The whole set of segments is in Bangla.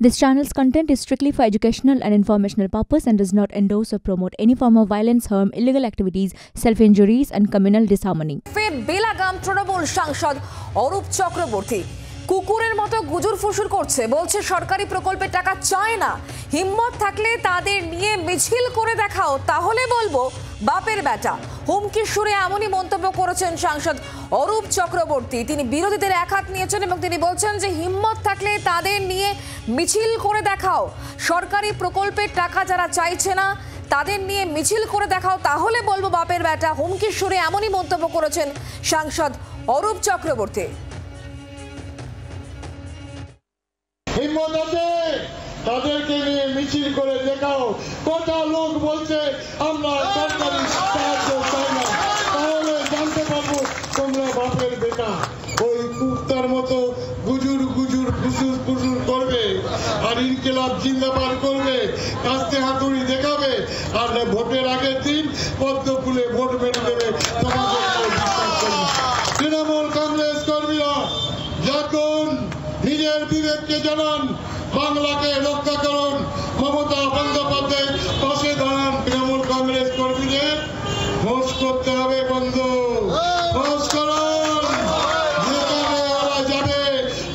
This channel's content is strictly for educational and informational purpose and does not endorse or promote any form of violence, harm, illegal activities, self-injuries and communal disharmony. ফের বেলাগাম তৃণমূল সাংসদ অরূপ চক্রবর্তী কুকুরের মতো গুজুর ফুসুর করছে, বলছে সরকারি প্রকল্পের টাকা চায় না, হিম্মত থাকলে তাদের নিয়ে মিছিল করে দেখাও, তাহলে বলবো বাপের বেটা। হুমকির সুরে এমনই মন্তব্য করেছেন সাংসদ অরূপ চক্রবর্তী। তিনি বিরোধীদের একহাত নিয়েছেন এবং তিনি বলছেন যে হিম্মত থাকলে তাদের নিয়ে মিছিল করে দেখাও, সরকারি প্রকল্পের টাকা যারা চাইছে না তাদের নিয়ে মিছিল করে দেখাও, তাহলে বলবো বাপের বেটা। হুমকির সুরে এমনই মন্তব্য করেছেন সাংসদ অরূপ চক্রবর্তী। হিম্মত আছে তাদেরকে নিয়ে মিছিল করে দেখাও। কত লোক বলছে আমরা সরকারি সাহায্য চাই না, তাহলে জানতে পারবো তোমরা বাপের বেটা। ওই কুত্তার মতো গুজুর গুজুর ফুসুর ফুসুর করবে আর ইনকিলাব জিন্দাবাদ করবে, কাস্তে হাতুড়ি দেখাবে আর ভোটের আগের দিন পদ্ম ফুলে ভোট বেড়ে দেবে। তোমাদের বিশ্বাস করি তৃণমূল কংগ্রেস কর্মীরা যখন নিজের বিবেককে জানান, বাংলাকে রক্ষা করুন, মমতা বন্দ্যোপাধ্যায়ের পাশে দাঁড়ান। তৃণমূল কংগ্রেস কর্মীদের ঘোষ করতে হবে বন্ধু, ঘোষ করুন, যেখানে ওরা যাবে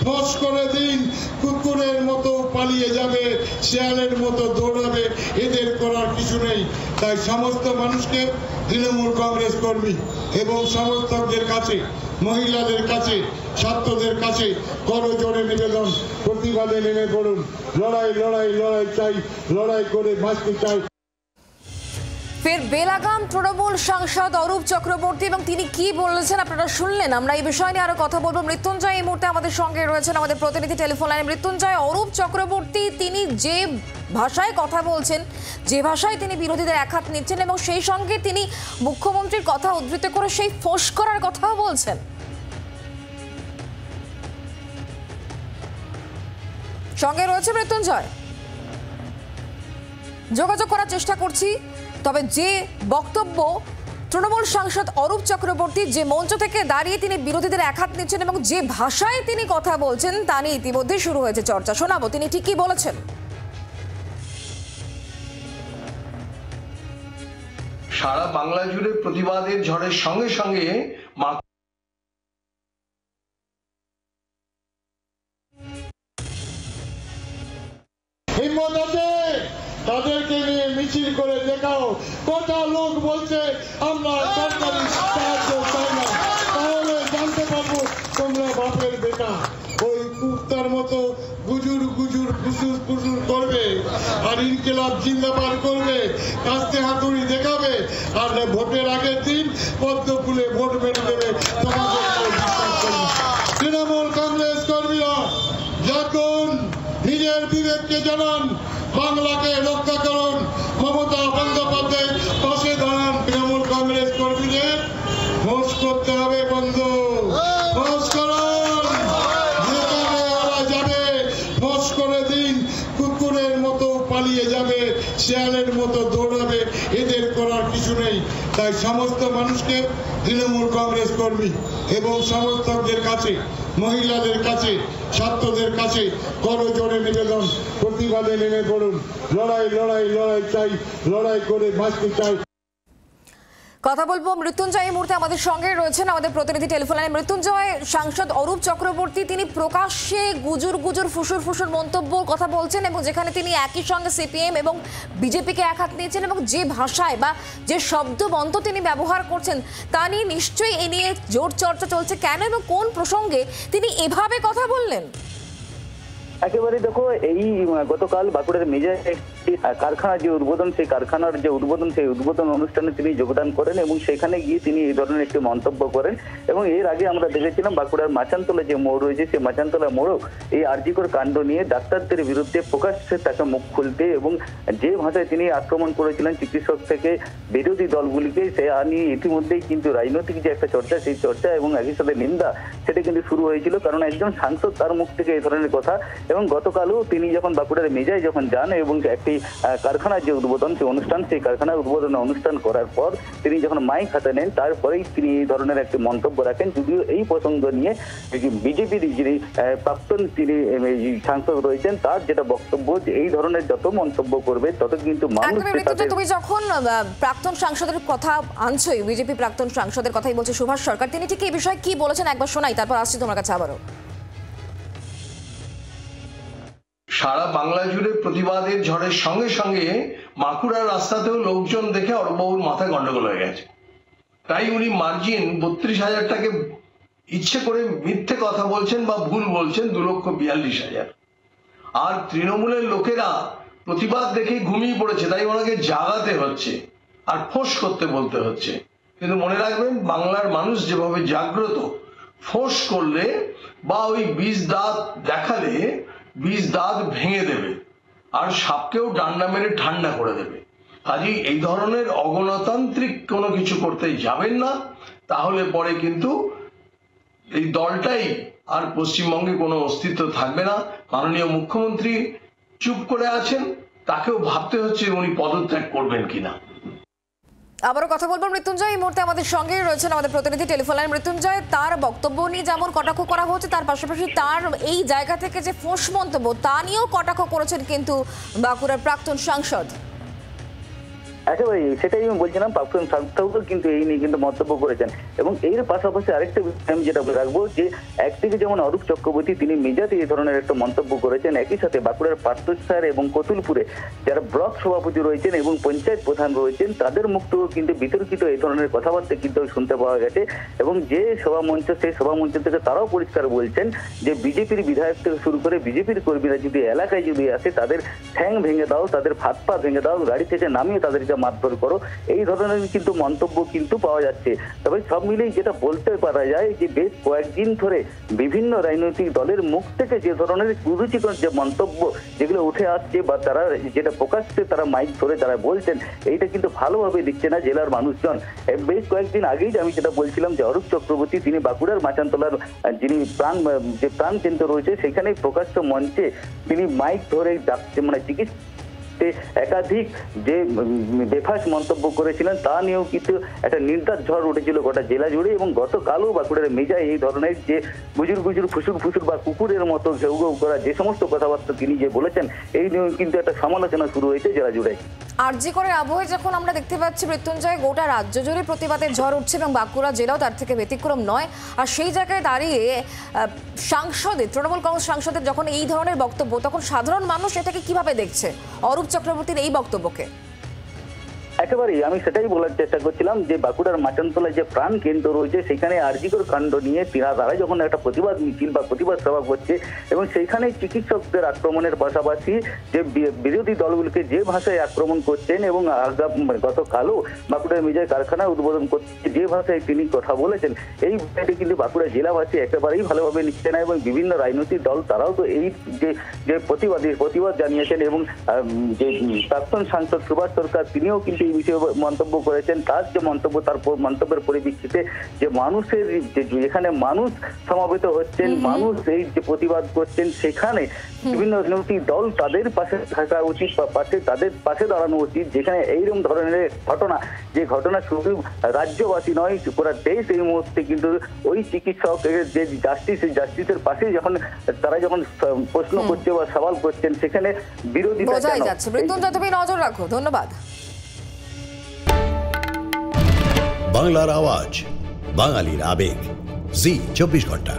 ঘোষ করে দিন। কুকুরের মতো পালিয়ে যাবে, শেয়ালের মতো দৌড়াবে, এদের করার কিছু নেই। তাই সমস্ত মানুষকে তৃণমূল কংগ্রেস কর্মী এবং সমর্থকদের কাছে, মহিলাদের কাছে, ছাত্রদের কাছে করজোড়ে নিবেদন, প্রতিবাদে নেমে পড়ুন। লড়াই লড়াই লড়াই চাই, লড়াই করে বাঁচতে চাই। ফের বেলাগাম তৃণমূল সাংসদ অরূপ চক্রবর্তী এবং তিনি কি বলেছেন আপনারা শুনলেন। আমরা এই বিষয় নিয়ে আরো কথা বলবো। মৃত্যুঞ্জয় এই মুহূর্তে আমাদের সঙ্গে রয়েছেন, আমাদের প্রতিনিধি টেলিফোন লাইনে। মৃত্যুঞ্জয়, অরূপ চক্রবর্তী তিনি যে ভাষায় কথা বলছেন, যে ভাষায় তিনি বিরোধীদের একহাত নিচ্ছেন এবং সেই সঙ্গে তিনি মুখ্যমন্ত্রীর কথা উদ্ধৃত করে সেই ফোঁস করার কথাও বলছেন। সঙ্গে রয়েছে মৃত্যুঞ্জয়, যোগাযোগ করার চেষ্টা করছি। তবে যে বক্তব্য তৃণমূল সাংসদ অরূপ চক্রবর্তী যে মঞ্চ থেকে দাঁড়িয়ে তিনি বিরোধীদের একহাত নিচ্ছেন এবং যে ভাষায় তিনি কথা বলছেন তা নিয়ে ইতিমধ্যে শুরু হয়েছে চর্চা। শোনাবো তিনি ঠিক কি বলেছেন। সারা বাংলা জুড়ে প্রতিবাদের ঝড়ের সঙ্গে সঙ্গে হিম্মত আছে তাদেরকে নিয়ে মিছিল করে দেখাও। কত লোক বলছে আমরা সরকারি সাহায্য চাই না, তাহলে জানতে পারবো তোমরা বাপের বেটা। ওই কুত্তার মতো গুজুর গুজুর ফুসুর ফুসুর করবে আর ইনকিলাব জিন্দাবাদ করবে, কাস্তে হাতুড়ি দেখাবে আর ভোটের আগের দিন পদ্ম ফুলে ভোট বেড়ে দেবে। তোমাদের বিশ্বাস করি তৃণমূল কংগ্রেস কর্মীরা যখন নিজের বিবেককে জানান, বাংলাকে রক্ষা করুন, মমতা বন্দ্যোপাধ্যায়ের পাশে দাঁড়ান। তৃণমূল কংগ্রেস কর্মীদের ঘোষ করতে হবে বন্ধু, ঘোষ করুন, যেখানে ওরা যাবে ঘোষ করে দিন। কুকুরের মতো পালিয়ে যাবে, শেয়ালের মতো দৌড়াবে, এদের করার কিছু নেই। তাই সমস্ত মানুষকে তৃণমূল কংগ্রেস কর্মী এবং সমর্থকদের কাছে, মহিলাদের কাছে, ছাত্রদের কাছে করজোড়ে নিবেদন, প্রতিবাদে নেমে পড়ুন। লড়াই লড়াই লড়াই চাই, লড়াই করে বাঁচতে চাই। কথা বলবো মৃত্যুঞ্জয় এই মুহূর্তে আমাদের সঙ্গে রয়েছেন, আমাদের প্রতিনিধি টেলিফোন লাইনে। মৃত্যুঞ্জয়, সাংসদ অরূপ চক্রবর্তী তিনি প্রকাশ্যে গুজুর গুজুর ফুসুর ফুসুর মন্তব্য কথা বলছেন এবং যেখানে তিনি একই সঙ্গে সিপিএম এবং বিজেপিকে একহাত নিয়েছেন এবং যে ভাষায় বা যে শব্দবন্ত তিনি ব্যবহার করছেন তা নিয়ে নিশ্চয়ই এ নিয়ে জোর চর্চা চলছে। কেন এবং কোন প্রসঙ্গে তিনি এভাবে কথা বললেন? একেবারে দেখো, এই গতকাল বাঁকুড়ার মেজর একটি কারখানার যে উদ্বোধন, সেই কারখানার যে উদ্বোধন, সেই উদ্বোধন অনুষ্ঠানে তিনি যোগদান করেন এবং সেখানে গিয়ে তিনি এই ধরনের একটি মন্তব্য করেন। এবং এর আগে আমরা দেখেছিলাম বাঁকুড়ার মাচানতলা যে মোড় রয়েছে, সেই মাচানতলা মোড়ও এই আরজিকর কাণ্ড নিয়ে ডাক্তারদের বিরুদ্ধে প্রকাশ্যে তাকে মুখ খুলতে এবং যে ভাষায় তিনি আক্রমণ করেছিলেন চিকিৎসক থেকে বিরোধী দলগুলিকে, সে নিয়ে ইতিমধ্যেই কিন্তু রাজনৈতিক যে একটা চর্চা, সেই চর্চা এবং একই সাথে নিন্দা সেটা কিন্তু শুরু হয়েছিল। কারণ একজন সাংসদ তার মুখ থেকে এই ধরনের কথা এবং গতকালও তিনি যখন বাঁকুড়ার মেজায় যখন যান এবং একটি কারখানার যে উদ্বোধন সেই অনুষ্ঠান, সেই কারখানার উদ্বোধন অনুষ্ঠান করার পর তিনি যখন মাইক হাতে নেন তারপরেই তিনি এই ধরনের একটি মন্তব্য রাখেন। যদিও এই প্রসঙ্গ নিয়ে বিজেপির যিনি প্রাক্তন তিনি সাংসদ রয়েছেন তার যেটা বক্তব্য যে এই ধরনের যত মন্তব্য করবে তত কিন্তু মানুষ। তুমি যখন প্রাক্তন সাংসদের কথা আনছোই, বিজেপি প্রাক্তন সাংসদের কথাই বলছে সুভাষ সরকার, তিনি ঠিক এই বিষয়ে কি বলেছেন একবার শোনাই, তারপর আসছি তোমার কাছে আবারও। সারা বাংলা জুড়ে প্রতিবাদের ঝড়ের সঙ্গে সঙ্গে বাঁকুড়ার রাস্তাতেও লোকজন দেখে অরূপবাবুর মাথায় গন্ডগোল হয়ে গেছে। তাই উনি মার্জিন 32,000 টাকে ইচ্ছে করে মিথ্যে কথা বলছেন বা ভুল বলছেন 2,42,000। আর তৃণমূলের লোকেরা প্রতিবাদ দেখেই ঘুমিয়ে পড়েছে, তাই ওনাকে জাগাতে হচ্ছে আর ফোঁস করতে বলতে হচ্ছে। কিন্তু মনে রাখবেন, বাংলার মানুষ যেভাবে জাগ্রত, ফোঁস করলে বা ওই বিষ দাঁত দেখালে বিষ দাঁত ভেঙে দেবে আর সাপকেও ডান্ডা মেরে ঠান্ডা করে দেবে। কাজেই এই ধরনের অগণতান্ত্রিক কোনো কিছু করতে যাবেন না, তাহলে পরে কিন্তু এই দলটাই আর পশ্চিমবঙ্গে কোনো অস্তিত্ব থাকবে না। মাননীয় মুখ্যমন্ত্রী চুপ করে আছেন, তাকেও ভাবতে হচ্ছে উনি পদত্যাগ করবেন কিনা। আবারও কথা বলবো মৃত্যুঞ্জয়, এই মুহূর্তে আমাদের সঙ্গে রয়েছেন আমাদের প্রতিনিধি টেলিফোন লাইন। মৃত্যুঞ্জয়, তার বক্তব্য নিয়ে যেমন কটাক্ষ করা হচ্ছে, তার পাশাপাশি তার এই জায়গা থেকে যে ফোঁস মন্তব্য তা নিয়েও কটাক্ষ করেছেন কিন্তু বাঁকুড়ার প্রাক্তন সাংসদ। একেবারে সেটাই আমি বলছিলাম, প্রাক্তন সাংসদও কিন্তু এই নিয়ে কিন্তু মন্তব্য করেছেন। এবং এর পাশাপাশি আরেকটা বিষয় আমি যেটা রাখবো যে একদিকে যেমন অরূপ চক্রবর্তী তিনি মেজাতে এই ধরনের একটা মন্তব্য করেছেন, একই সাথে বাঁকুড়ার পার্থসার এবং কতুলপুরে যারা ব্লক সভাপতি রয়েছেন এবং পঞ্চায়েত প্রধান রয়েছেন তাদের মুখ থেকেও কিন্তু বিতর্কিত এই ধরনের কথাবার্তা কিন্তু শুনতে পাওয়া গেছে। এবং যে সভামঞ্চ, সেই সভামঞ্চ থেকে তারাও পরিষ্কার বলছেন যে বিজেপির বিধায়ক থেকে শুরু করে বিজেপির কর্মীরা যদি এলাকায় যদি আসে তাদের ঠ্যাং ভেঙে দাও, তাদের হাত পা ভেঙে দাও, গাড়ি থেকে নামিয়ে তাদেরকে মারধর করো, এই ধরনের কিন্তু মন্তব্য কিন্তু পাওয়া যাচ্ছে। তবে সব মিলেই যেটা বলতে পারা যায় যে বেশ কয়েকদিন ধরে বিভিন্ন রাজনৈতিক দলের মুখ থেকে যে ধরনের কুরুচিকর যে মন্তব্য যেগুলো উঠে আসছে বা তারা যেটা প্রকাশ্যে তারা মাইক ধরে তারা বলছেন, এইটা কিন্তু ভালোভাবে দিচ্ছে না জেলার মানুষজন। বেশ কয়েকদিন আগেই আমি যেটা বলছিলাম যে অরূপ চক্রবর্তী তিনি বাঁকুড়ার মাচানতলার যিনি প্রাণ কেন্দ্র রয়েছে সেখানে প্রকাশ্য মঞ্চে তিনি মাইক ধরে ডাকছে, মানে চিকিৎসা একাধিক যে বেফাস মন্তব্য করেছিলেন তা নিয়েও কিন্তু একটা নির্দার ঝড় উঠেছিল গোটা জেলা জুড়ে। এবং গতকালও বাঁকুড়ার মেজায় এই ধরনের যে গুজুর গুজুর ফুসুর ফুসুর বা কুকুরের মতো ঘেউ ঘেউ করা যে সমস্ত কথাবার্তা তিনি যে বলেছেন, এই নিয়েও কিন্তু একটা সমালোচনা শুরু হয়েছে জেলা জুড়ে। আরজি করে আবহে যখন আমরা দেখতে পাচ্ছি মৃত্যুঞ্জয়, গোটা রাজ্য জুড়ে প্রতিবাদের ঝড় উঠছে এবং বাঁকুড়া জেলাও তার থেকে ব্যতিক্রম নয়। আর সেই জায়গায় দাঁড়িয়ে সাংসদের, তৃণমূল কংগ্রেস সাংসদের যখন এই ধরনের বক্তব্য, তখন সাধারণ মানুষ এটাকে কিভাবে দেখছে অরূপ চক্রবর্তীর এই বক্তব্যকে? একেবারেই আমি সেটাই বলার চেষ্টা করছিলাম যে বাঁকুড়ার মাচানতলায় যে প্রাণ কেন্দ্র রয়েছে সেখানে আরজিকর কাণ্ড নিয়ে তারা যখন একটা প্রতিবাদ মিছিল বা প্রতিবাদ সভা করছে এবং সেইখানে চিকিৎসকদের আক্রমণের পাশাপাশি যে বিরোধী দলগুলোকে যে ভাষায় আক্রমণ করছেন এবং গতকালও বাঁকুড়ার মেজায় কারখানা উদ্বোধন করতে যে ভাষায় তিনি কথা বলেছেন, এই বিষয়টি কিন্তু বাঁকুড়া জেলাবাসী একেবারেই ভালোভাবে নিচ্ছে না। এবং বিভিন্ন রাজনৈতিক দল তারাও তো এই যে প্রতিবাদ জানিয়েছেন এবং যে প্রাক্তন সাংসদ সুভাষ সরকার তিনিও কিন্তু এই বিষয়ে মন্তব্য করেছেন। তার যে মন্তব্য, তার মন্তব্যের পরিপ্রেক্ষিতে যে মানুষের যেখানে মানুষ সমাবেত হচ্ছেন, মানুষ এই যে প্রতিবাদ করছেন, সেখানে বিভিন্ন রাজনৈতিক দল তাদের পাশে থাকা উচিত বা তাদের পাশে দাঁড়ানো উচিত। যেখানে এইরকম ধরনের ঘটনা, যে ঘটনা শুধু রাজ্যবাসী নয় পুরো দেশ এই মুহূর্তে কিন্তু ওই চিকিৎসক যে জাস্টিসের পাশে যখন তারা যখন প্রশ্ন করছে বা সওয়াল করছেন, সেখানে বিরোধী বোঝাই যাচ্ছে। মৃত্যুঞ্জয়, তুমি নজর রাখো, ধন্যবাদ। বাংলার আওয়াজ, বাঙালির আবেগ, জি 24 ঘন্টা।